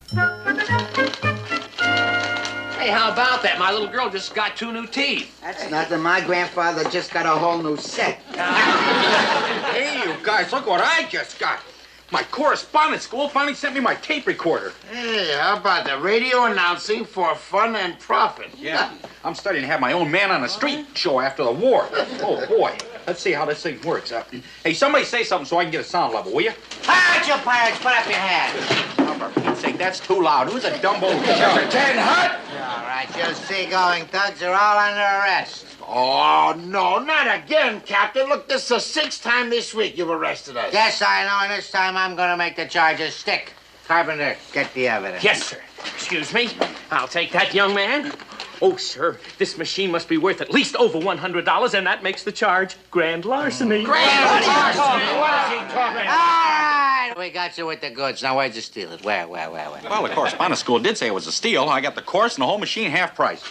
Hey, how about that? My little girl just got 2 new teeth. That's nothing. My grandfather just got a whole new set. Hey, you guys, look what I just got. My correspondence school finally sent me my tape recorder. Hey, how about the radio announcing for fun and profit? Yeah, I'm starting to have my own man on the street show after the war. Oh, boy. Let's see how this thing works. Hey, somebody say something so I can get a sound level, will you? Pirates, you pirates, put up your hands. Oh, for Pete's sake, that's too loud. Who's a dumbo jerk? Ten hut? All right, you seagoing thugs are all under arrest. Oh, no, not again, Captain. Look, this is the 6th time this week you've arrested us. Yes, I know, and this time I'm going to make the charges stick. Carpenter, get the evidence. Yes, sir. Excuse me. I'll take that, young man. Oh, sir, this machine must be worth at least over $100, and that makes the charge grand larceny. Grand larceny? What is he talking about? All right, we got you with the goods. Now, where'd you steal it? Where? Well, the correspondence school did say it was a steal. I got the course and the whole machine half price.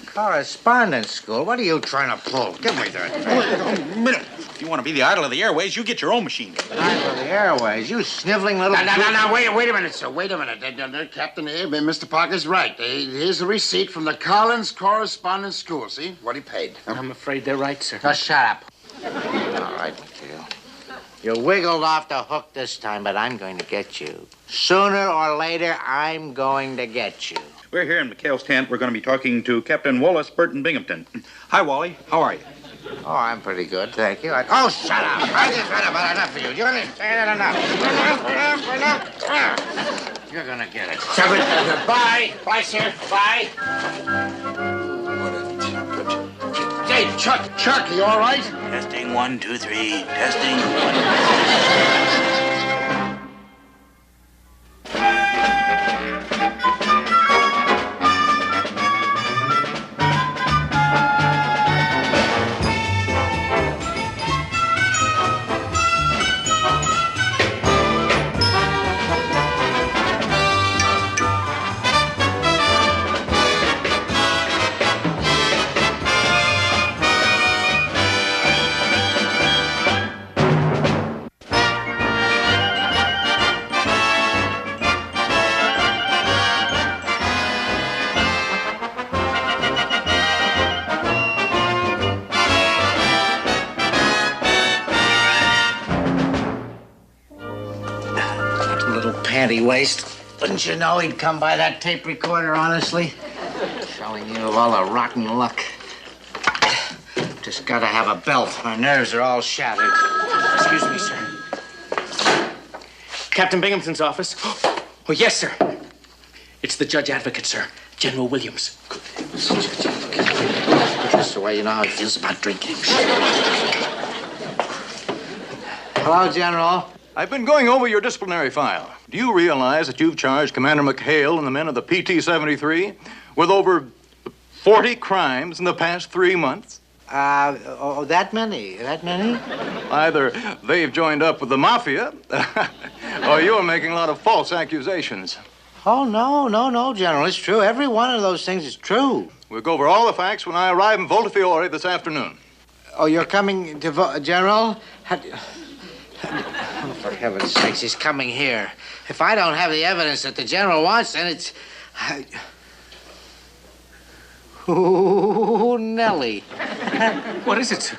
Correspondence school? What are you trying to pull? Give me that. Wait a minute. If you want to be the idol of the airways, you get your own machine. Idol of the airways? You sniveling little... No, wait a minute, sir. Wait a minute. Captain, Mr. Parker's right. Here's a receipt from the Collins Correspondence School. See what he paid. I'm afraid they're right, sir. Just shut up. All right, McHale. You wiggled off the hook this time, but I'm going to get you. Sooner or later, I'm going to get you. We're here in McHale's tent. We're going to be talking to Captain Wallace Burton Binghamton. Hi, Wally. How are you? Oh, I'm pretty good, thank you. Oh, shut up. I just had about enough of you. You understand? Enough. You're going to get it. Bye. Bye, sir. Bye. What a temperate. Hey, Chuck, you all right? Testing 1, 2, 3. Testing 1. Panty waist. Wouldn't you know he'd come by that tape recorder, honestly? Telling you of all the rotten luck. Just gotta have a belt. My nerves are all shattered. Excuse me, sir. Captain Binghamton's office. Oh, yes, sir. It's the judge advocate, sir. General Williams. Judge advocate. That's the way you know how he feels about drinking. Hello, General. I've been going over your disciplinary file. Do you realize that you've charged Commander McHale and the men of the PT-73 with over 40 crimes in the past 3 months? That many? Either they've joined up with the mafia, or you're making a lot of false accusations. Oh, no, General. It's true. Every one of those things is true. We'll go over all the facts when I arrive in Voltafiore this afternoon. Oh, you're coming to General? Oh, for heaven's sakes, he's coming here. If I don't have the evidence that the General wants, then it's... Ooh, Nellie. What is it, sir?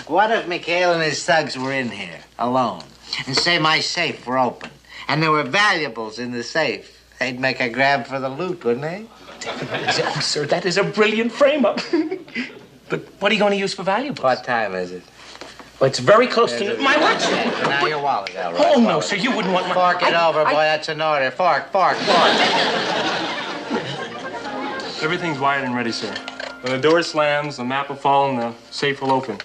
What if McHale and his thugs were in here, alone, and say my safe were open, and there were valuables in the safe? They'd make a grab for the loot, wouldn't they? Oh, sir, that is a brilliant frame-up. But what are you going to use for valuables? What time is it? Well, it's very close to... My watch. Now your wallet, all right. Oh, no, sir, you wouldn't want my... Fork it over, boy. That's an order. Fork. Everything's wired and ready, sir. When the door slams, the map will fall and the safe will open.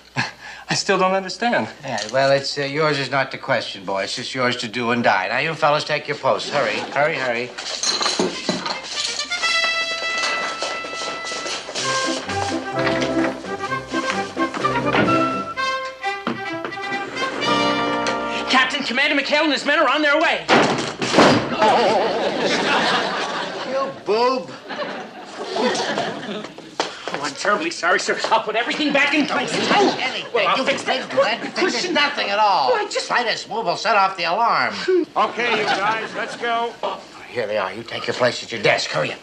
I still don't understand. Yeah, well, it's yours is not the question, boy. It's just yours to do and die. Now, you fellas take your posts. Hurry. Captain, Commander McHale and his men are on their way. You boob. Oh, I'm terribly sorry, sir. I'll put everything back in place. Anything. Well, I'll you fix that. This is nothing at all. Well, I just... Slightest move will set off the alarm. Okay, you guys, let's go. here they are. You take your place at your desk. Hurry up.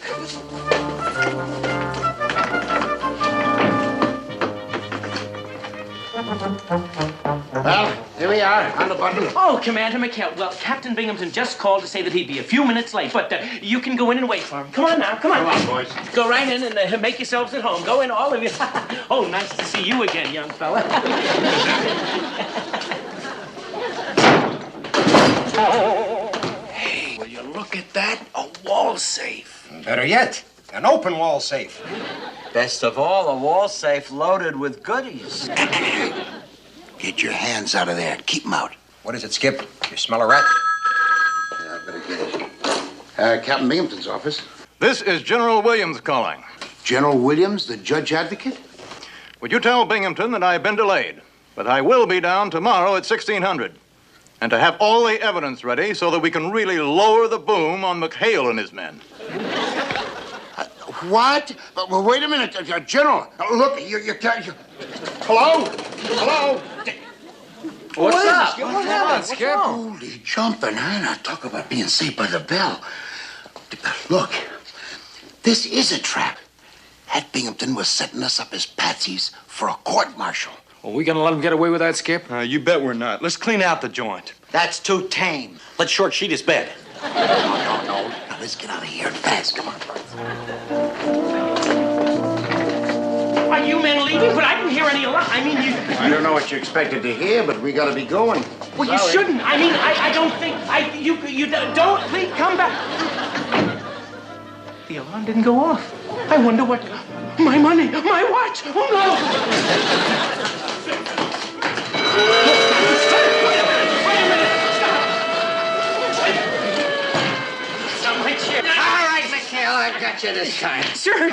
Well, here we are, on the button. Oh, Commander McHale. Well, Captain Binghamton just called to say that he'd be a few minutes late, but you can go in and wait for him. Come on now, come on. Come on, boys. Go right in and make yourselves at home. Go in, all of you. Oh, nice to see you again, young fella. Hey, will you look at that? A wall safe. Better yet, an open wall safe. Best of all, a wall safe loaded with goodies. Get your hands out of there. Keep them out. What is it, Skip? You smell a rat? Yeah, I better get it. Captain Binghamton's office. This is General Williams calling. General Williams, the judge advocate? Would you tell Binghamton that I've been delayed, but I will be down tomorrow at 1600, and to have all the evidence ready so that we can really lower the boom on McHale and his men. What? Well, wait a minute, General. Look, you can't. Hello? Hello? What's up? What happened, Skip? Holy jumping, huh? Now, talk about being saved by the bell. Look, this is a trap. That Binghamton was setting us up as patsies for a court-martial. Are we gonna let him get away with that, Skip? You bet we're not. Let's clean out the joint. That's too tame. Let's short sheet his bed. No. Now, let's get out of here fast. Come on. Are you men leaving? But I didn't hear any alarm. I mean, I don't know what you expected to hear, but we gotta be going. Well, you shouldn't. I mean, I don't think. Don't. Please come back. The alarm didn't go off. I wonder what. My money, my watch. Oh no! Wait a minute. Stop my chair. All right, McHale, I've got you this time. Sir,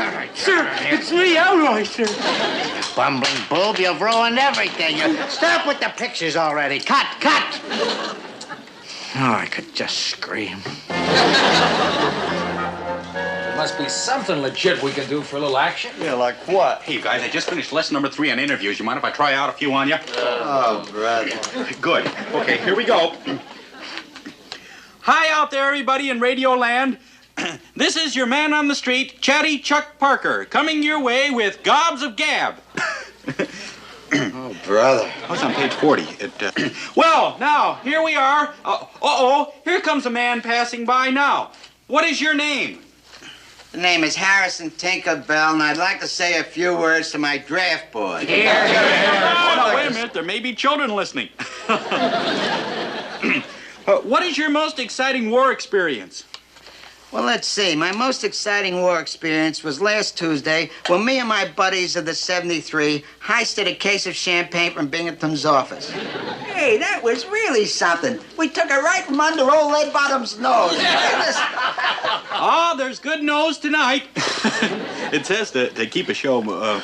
it's me outright, sir. Bumbling boob, you've ruined everything. Stop with the pictures already. Cut. Oh, I could just scream. Must be something legit we can do for a little action. Yeah, like what? Hey, you guys, I just finished lesson number 3 on interviews. You mind if I try out a few on you? Oh, brother. Good. Okay, here we go. Hi out there, everybody in Radio Land. This is your man on the street, Chatty Chuck Parker, coming your way with gobs of gab. Oh, brother. I was on page 40. Well, now, here we are. Here comes a man passing by now. What is your name? The name is Harrison Tinkerbell, and I'd like to say a few words to my draft board. Oh, no, wait a minute. There may be children listening. What is your most exciting war experience? Well, let's see. My most exciting war experience was last Tuesday when me and my buddies of the 73 heisted a case of champagne from Binghamton's office. Hey, that was really something. We took it right from under old Leadbottom's nose. Ah, there's good news tonight. It says to keep a show. All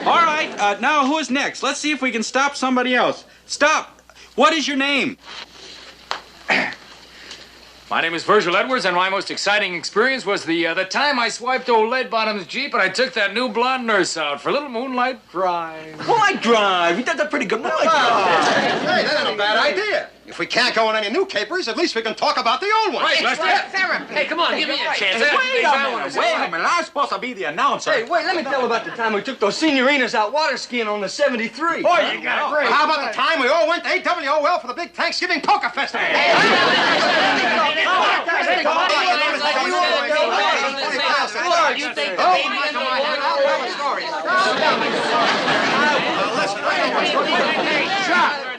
right, now who is next? Let's see if we can stop somebody else. Stop. What is your name? My name is Virgil Edwards, and my most exciting experience was the time I swiped old Leadbottom's Jeep and I took that new blonde nurse out for a little moonlight drive. Moonlight drive. You did that pretty good. Moonlight drive. Hey, that ain't a bad idea. If we can't go on any new capers, at least we can talk about the old ones. Hey, come on, give me a chance. Wait a minute. I'm supposed to be the announcer. Hey, wait, let me tell about the time we took those seniorinas out water skiing on the 73. Boy, you got it great. How about the time we all went to AWOL for the big Thanksgiving Poker Festival?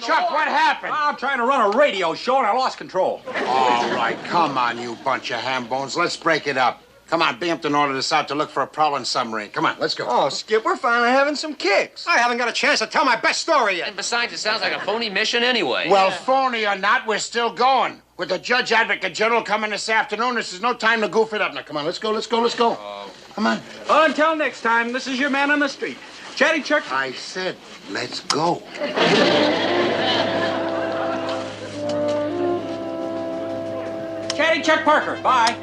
Chuck, what happened? I'm trying to run a radio show and I lost control. All right, come on, you bunch of ham bones. Let's break it up. Come on, Binghamton ordered us out to look for a prowling submarine. Come on, let's go. Oh, Skip, we're finally having some kicks. I haven't got a chance to tell my best story yet. And besides, it sounds like a phony mission anyway. Well, phony or not, we're still going. With the Judge Advocate General coming this afternoon, this is no time to goof it up. Now, come on, let's go. Come on. Well, until next time, this is your man on the street. Chatty Chuck. I said, let's go. Chatty Chuck Parker. Bye.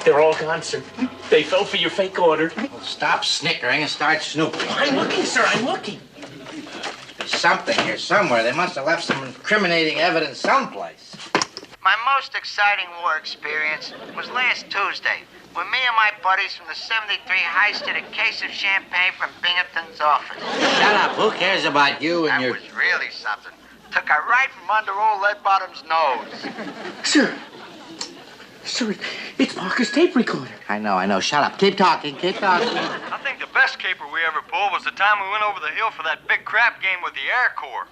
They're all gone, sir. They fell for your fake order. Well, stop snickering and start snooping. I'm looking, sir. I'm looking. There's something here somewhere. They must have left some incriminating evidence someplace. My most exciting war experience was last Tuesday when me and my buddies from the 73 heisted a case of champagne from Binghamton's office. Shut up. Who cares about you and your... That was really something. Took her right from under old Leadbottom's nose. Sir, it's Parker's tape recorder. I know. Shut up. Keep talking. I think the best caper we ever pulled was the time we went over the hill for that big crap game with the Air Corps.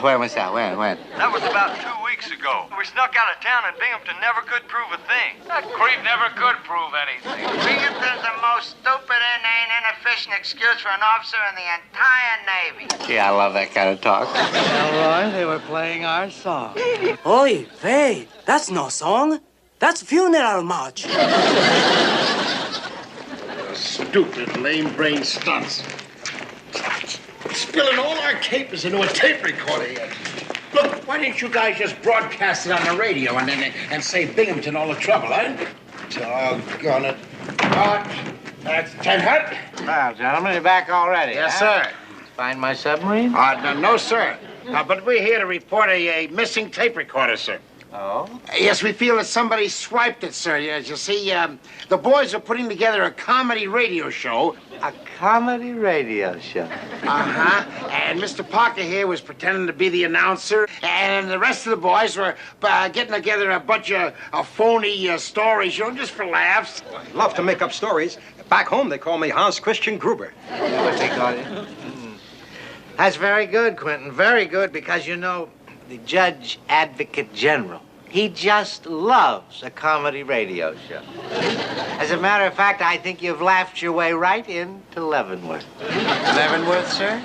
When was that? When? That was about 2 weeks ago. We snuck out of town and Binghamton never could prove a thing. That creep never could prove anything. Binghamton's the most stupid, inane, inefficient excuse for an officer in the entire Navy. Gee, I love that kind of talk. Elroy, they were playing our song. Oi, wait, that's no song. That's funeral march. Stupid, lame-brained stunts. Spilling all our capers into a tape recorder here. Look, why didn't you guys just broadcast it on the radio and save Binghamton all the trouble, huh? Doggone it. That's 10 hut. Well, gentlemen, you're back already. Yes, sir. Find my submarine? No, sir. But we're here to report a missing tape recorder, sir. Oh? Yes, we feel that somebody swiped it, sir. Yes, you see, the boys are putting together a comedy radio show. A comedy radio show? Uh-huh. And Mr. Parker here was pretending to be the announcer, and the rest of the boys were getting together a bunch of phony stories, just for laughs. I love to make up stories. Back home, they call me Hans Christian Gruber. What they call you? That's very good, Quentin. Very good, because, the Judge Advocate General, he just loves a comedy radio show. As a matter of fact, I think you've laughed your way right into Leavenworth. Leavenworth, sir?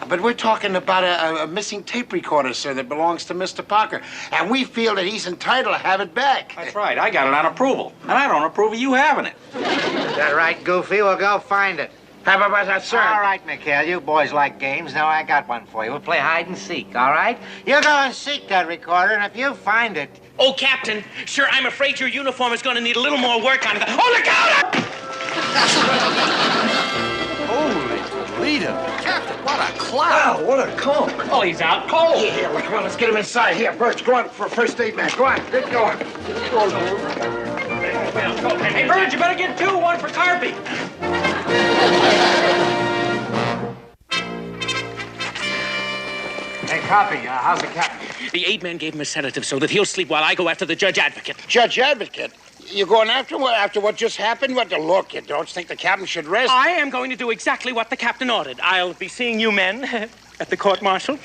But we're talking about a missing tape recorder, sir, that belongs to Mr. Parker. And we feel that he's entitled to have it back. That's right. I got it on approval. And I don't approve of you having it. Is that right, Goofy? We'll go find it. How about that, sir? All right, McHale, you boys like games. Now I got one for you. We'll play hide and seek, all right? You go and seek that recorder, and if you find it... Oh, Captain, sir, I'm afraid your uniform is going to need a little more work on it. Oh, look out! Holy Toledo. Captain, what a clown. Wow, what a comb. Oh, he's out cold. Here, come on, let's get him inside. Here, Birch, go on for a first aid man. Go on, get going. Hey, Bird, you better get two. One for Carpy. Hey, Copy, how's the captain? The aid man gave him a sedative so that he'll sleep while I go after the judge advocate. Judge advocate? You're going after what just happened? Look, you don't think the captain should rest? I am going to do exactly what the captain ordered. I'll be seeing you men at the court-martial.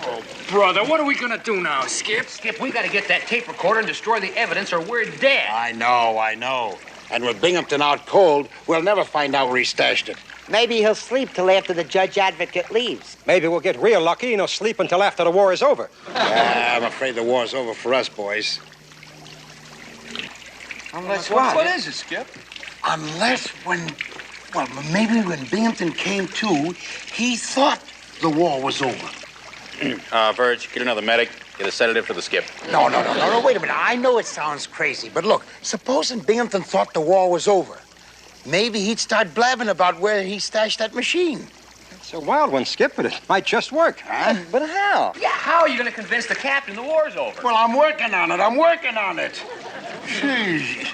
Oh, brother, what are we gonna do now, Skip? Skip, we gotta get that tape recorder and destroy the evidence or we're dead. I know. And with Binghamton out cold, we'll never find out where he stashed it. Maybe he'll sleep till after the judge advocate leaves. Maybe we'll get real lucky and he'll sleep until after the war is over. I'm afraid the war's over for us, boys. Unless What is it, Skip? Unless maybe when Binghamton came to, he thought the war was over. Verge, get another medic. Get a sedative for the Skip. No, wait a minute. I know it sounds crazy, but look, supposing Binghamton thought the war was over, maybe he'd start blabbing about where he stashed that machine. It's a wild one, Skip, but it might just work. Huh? But how? Yeah, how are you gonna convince the captain the war's over? Well, I'm working on it. Jeez.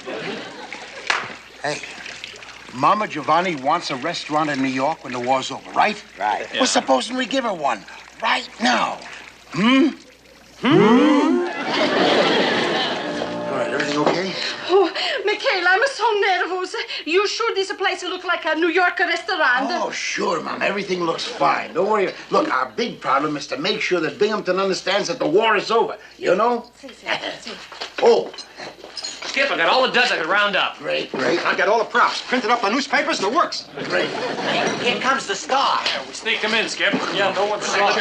Hey, Mama Giovanni wants a restaurant in New York when the war's over, right? Right. Well, supposing we give her one right now. All right, everything okay? Oh, McHale, I'm so nervous. You sure this place look like a New York restaurant? Oh, sure, Mom. Everything looks fine. Don't worry. Look, our big problem is to make sure that Binghamton understands that the war is over. You know? Oh. Skip, I got all the duds I could round up. Great. I got all the props. Printed up on newspapers and it works. Great. Here comes the star. We sneaked him in, Skip. Yeah, no one saw us.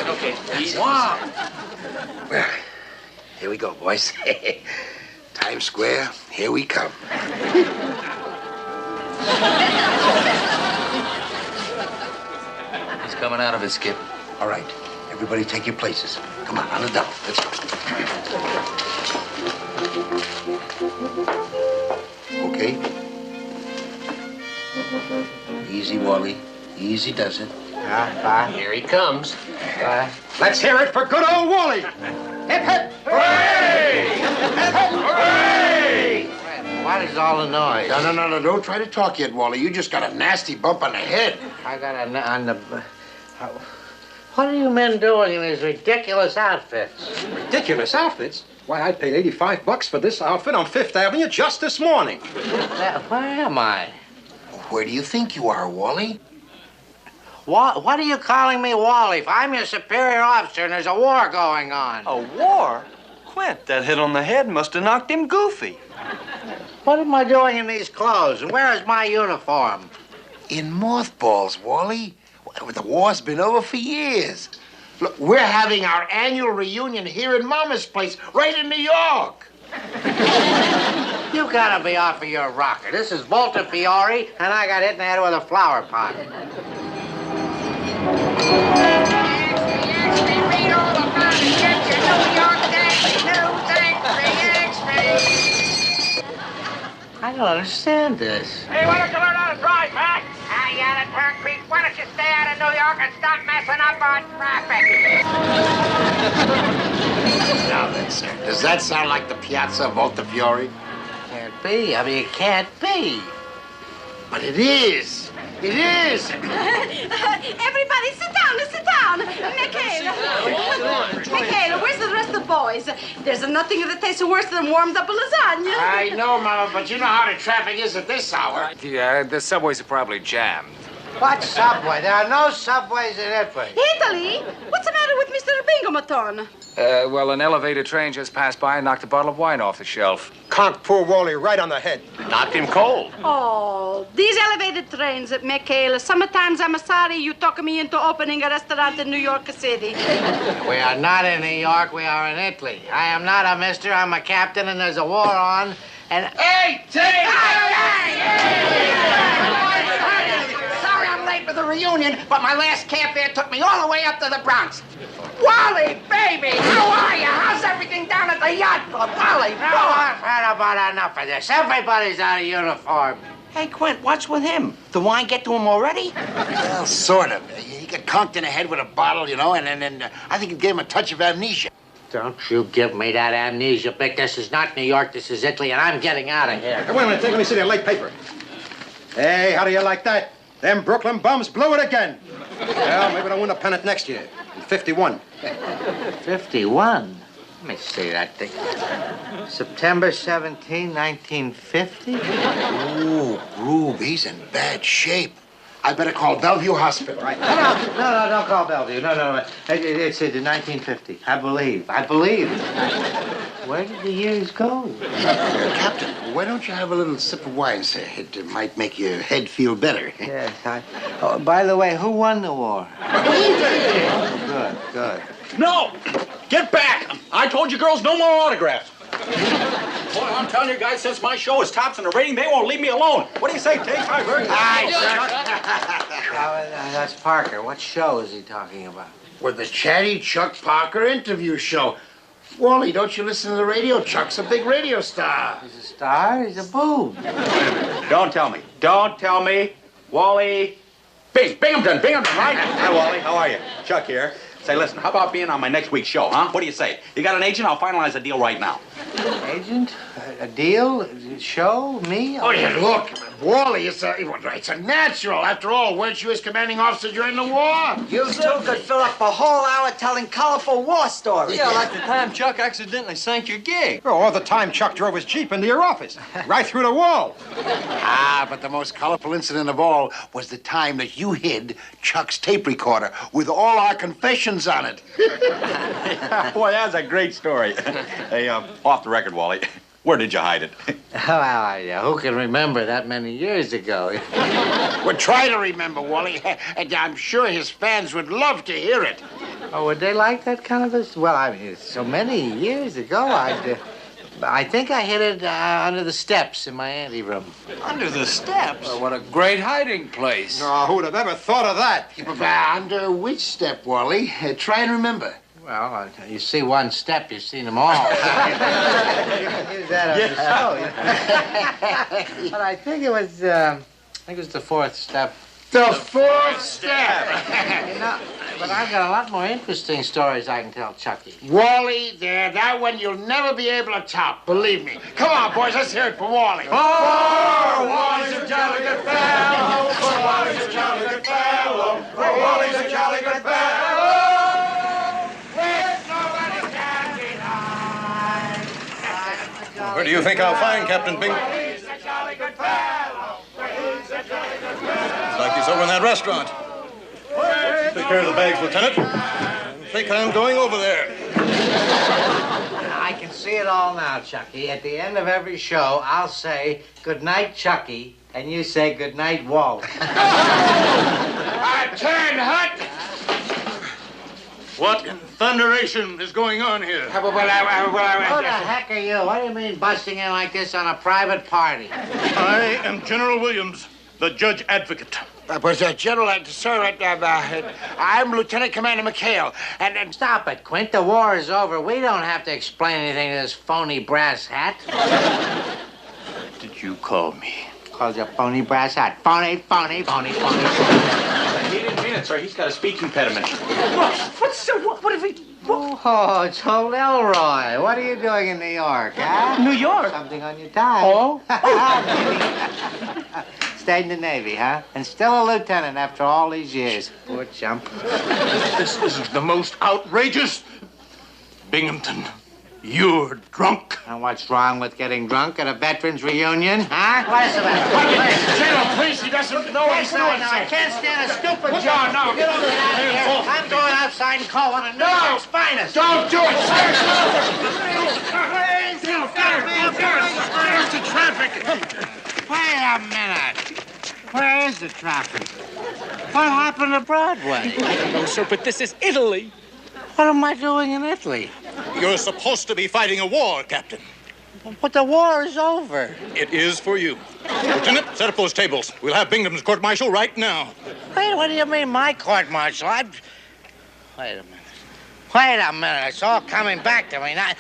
Okay, easy. Wow. Well, here we go, boys. Times Square, here we come. He's coming out of it, Skip. All right, everybody take your places. Come on the down. Let's go. Easy, Wally. Easy does it. Here he comes. Let's hear it for good old Wally. Hip, hip. Hooray! Hooray! What is all the noise? No. Don't try to talk yet, Wally. You just got a nasty bump on the head. I got on the... What are you men doing in these ridiculous outfits? Ridiculous outfits? Why, I paid $85 for this outfit on Fifth Avenue just this morning. Where am I? Where do you think you are, Wally? What are you calling me, Wally? If I'm your superior officer and there's a war going on. A war? Quint, that hit on the head must have knocked him goofy. What am I doing in these clothes? And where is my uniform? In mothballs, Wally. Well, the war's been over for years. Look, we're having our annual reunion here in Mama's place, right in New York. You gotta be off of your rocker. This is Walter Fiore, and I got hit in the head with a flower pot. Read all about it. Get your New York Daily News I don't understand this. Hey, why don't you learn how to drive, Mac? I got it, Turnpike. Why don't you stay out of New York and stop messing up our traffic? Now then, sir, does that sound like the Piazza Voltafiore? Can't be. I mean, it can't be. But it is. It is. Everybody, sit down. McHale, where's the rest of the boys? There's nothing that tastes worse than warmed up lasagna. I know, Mama, but you know how the traffic is at this hour. Yeah, the subways are probably jammed. What subway? There are no subways in Italy. Italy? What's the matter with Mr. Bingomaton? Well, an elevated train just passed by and knocked a bottle of wine off the shelf. Conked poor Wally right on the head. Knocked him cold. Oh, these elevated trains at McHale. Sometimes I'm sorry you talk me into opening a restaurant in New York City. We are not in New York. We are in Italy. I am not a mister. I'm a captain, and there's a war on. And... Hey, take Sorry I'm late for the reunion, but my last cab fare took me all the way up to the Bronx. Wally, baby, how are you? How's everything down at the yacht club? Wally, I've had about enough of this. Everybody's out of uniform. Hey, Quint, what's with him? The wine get to him already? Well, sort of. He got conked in the head with a bottle, you know, and then I think it gave him a touch of amnesia. Don't you give me that amnesia, Vic. This is not New York, this is Italy, and I'm getting out of here. Hey, wait a minute, let me see the late paper. Hey, how do you like that? Them Brooklyn bums blew it again. Well, maybe they'll win a pennant next year. In 51. 51? Let me see that thing. September 17, 1950? Ooh, Rube, he's in bad shape. I better call Bellevue Hospital. Right. No, don't call Bellevue. No. It's 1950. I believe. Where did the years go? Captain, why don't you have a little sip of wine, sir? It might make your head feel better. Yes, Oh, by the way, who won the war? Oh, good. No! Get back! I told you girls no more autographs. Boy, I'm telling you guys, since my show is tops in the rating, they won't leave me alone. What do you say, Tate? Hi, Bert. That's Parker. What show is he talking about? With the Chatty Chuck Parker interview show. Wally, don't you listen to the radio? Chuck's a big radio star. He's a star? He's a boob. Don't tell me. Wally. Binghamton, right? Hi, Wally. How are you? Chuck here. Say, listen, how about being on my next week's show, huh? What do you say? You got an agent? I'll finalize a deal right now. Agent? A deal? A show? Me? Oh, yeah, look, Wally, it's a natural. After all, weren't you his commanding officer during the war? You two could fill up a whole hour telling colorful war stories. Yeah, like the time Chuck accidentally sank your gig. Or the time Chuck drove his Jeep into your office. Right through the wall. But the most colorful incident of all was the time that you hid Chuck's tape recorder with all our confessions on it. Boy, that's a great story. Hey, off the record, Wally. Where did you hide it? Who can remember that many years ago? Well, try to remember, Wally. And I'm sure his fans would love to hear it. Oh, would they like that kind of a... Well, I mean, so many years ago, I think I hid it under the steps in my anteroom. Under the steps? Well, what a great hiding place. Oh, who'd have ever thought of that? Under which step, Wally? Try and remember. Well, you see one step, you've seen them all. Use that on the show. But I think it was the fourth step The fourth step. But I've got a lot more interesting stories I can tell Chucky. Wally, that one you'll never be able to top, believe me. Come on, boys, let's hear it for Wally. Oh, Wally's a jolly good fellow. For Wally's a jolly good fellow. For Wally's a jolly good fellow. Where do you think I'll find Captain Bing? He's a jolly good fellow. He's a jolly good fellow. Looks like he's over in that restaurant. Take care of the bags, Lieutenant. I think I'm going over there. I can see it all now, Chucky. At the end of every show, I'll say, "Good night, Chucky," and you say, "Good night, Walt." Turn, Hut! What in thunderation is going on here? Who the heck are you? What do you mean busting in like this on a private party? I am General Williams, the judge advocate. General, sir, I'm Lieutenant Commander McHale, and... Stop it, Quint. The war is over. We don't have to explain anything to this phony brass hat. What did you call me? Called you phony brass hat. Phony. He didn't mean it, sir. He's got a speech impediment. What have we... Oh, it's old Elroy. What are you doing in New York, huh? New York? Something on your tie. Oh? Stayed in the Navy, huh? And still a lieutenant after all these years. Poor chump. This is the most outrageous... Binghamton, you're drunk. And what's wrong with getting drunk at a veterans reunion, huh? What's the matter? General, please, he doesn't know what he's doing. I can't stand a stupid job. No. Get over here. I'm going outside and call one of New York's finest. Don't do it, sir! Where's the traffic? Wait a minute. Where is the traffic? What happened to Broadway? I don't know, sir, but this is Italy. What am I doing in Italy? You're supposed to be fighting a war, Captain. But the war is over. It is for you. Lieutenant, set up those tables. We'll have Bingham's court-martial right now. Wait, what do you mean, my court-martial? Wait a minute. It's all coming back to me now.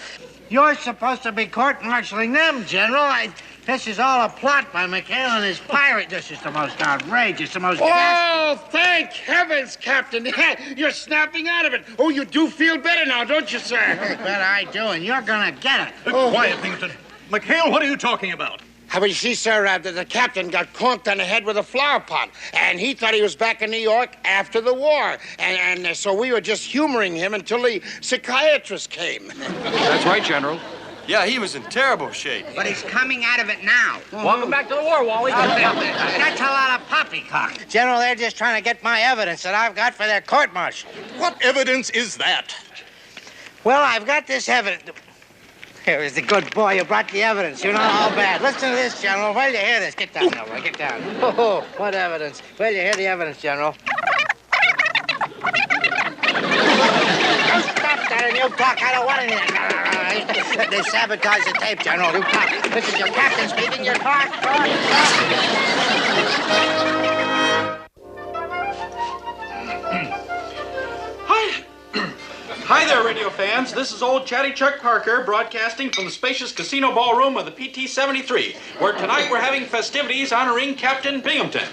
You're supposed to be court-martialing them, General. This is all a plot by McHale and his pirate. This is the most outrageous, the most... Oh, thank heavens, Captain. You're snapping out of it. Oh, you do feel better now, don't you, sir? Bet I do, and you're gonna get it. Quiet, Binghamton. McHale, what are you talking about? How about you see, sir, the captain got conked on the head with a flower pot, and he thought he was back in New York after the war. And so we were just humoring him until the psychiatrist came. That's right, General. Yeah, he was in terrible shape. But he's coming out of it now. Welcome back to the war, Wally. That's a lot of poppycock. General, they're just trying to get my evidence that I've got for their court-martial. What evidence is that? Well, I've got this evidence. Here is the good boy who brought the evidence. You know how bad. Listen to this, General. Where'd you hear this? Get down, Elroy. Get down. Oh, what evidence? Where'd you hear the evidence, General? Stop that and you talk. I don't want anything. They sabotaged the tape, General. You talk. This is your captain speaking. Your talk. Hi there, radio fans. This is old Chatty Chuck Parker broadcasting from the spacious casino ballroom of the PT-73, where tonight we're having festivities honoring Captain Binghamton,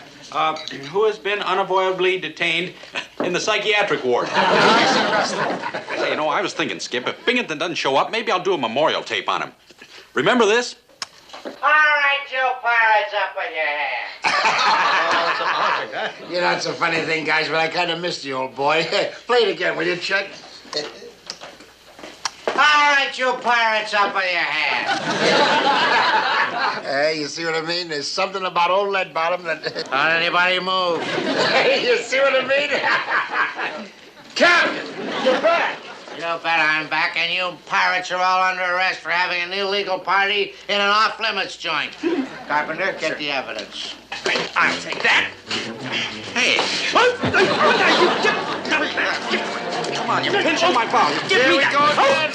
who has been unavoidably detained in the psychiatric ward. Hey, I was thinking, Skip, if Binghamton doesn't show up, maybe I'll do a memorial tape on him. Remember this? All right, you pirates, up with your hands. You know, it's a funny thing, guys, but I kind of missed the old boy. Play it again, will you, Chuck? All right, you pirates, up with your hands. Hey, you see what I mean? There's something about old Leadbottom that... Don't anybody move. Hey, you see what I mean? Captain, you're back. You bet I'm back, and you pirates are all under arrest for having an illegal party in an off-limits joint. Carpenter, get the evidence. I'll take that. Hey. Come on, you're pinching my bum. Here we go again.